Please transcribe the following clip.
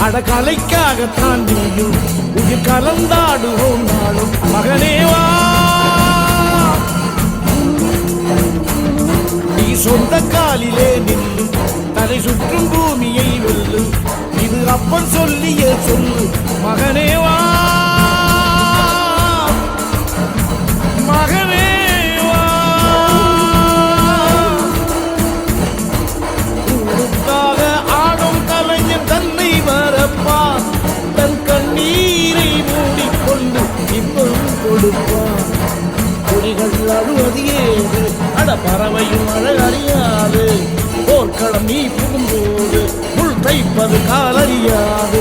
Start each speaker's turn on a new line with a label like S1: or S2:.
S1: அடகலைக்காகத்தான் நீயும் உயிர் கலந்தாடுவோம் நாளும் மகனேவா. நீ சொந்த காலிலே நில்லு, தலை சுற்றும் பூமியை வெல்லு, இது அப்பன் சொல்லிய சொல்லு மகனேவா. மகனேவா ஊருக்காக ஆடும் கலைஞன் தன்னை மறப்பான், தன் கண்ணீரை மூடிக்கொண்டு இப்பம் கொடுப்பான். குறிகள் அழுவது ஏது, அட பறவையும் அழகறியாது, போர்க்களம் நீ புகும்போது முள் தைப்பது காலறியாது.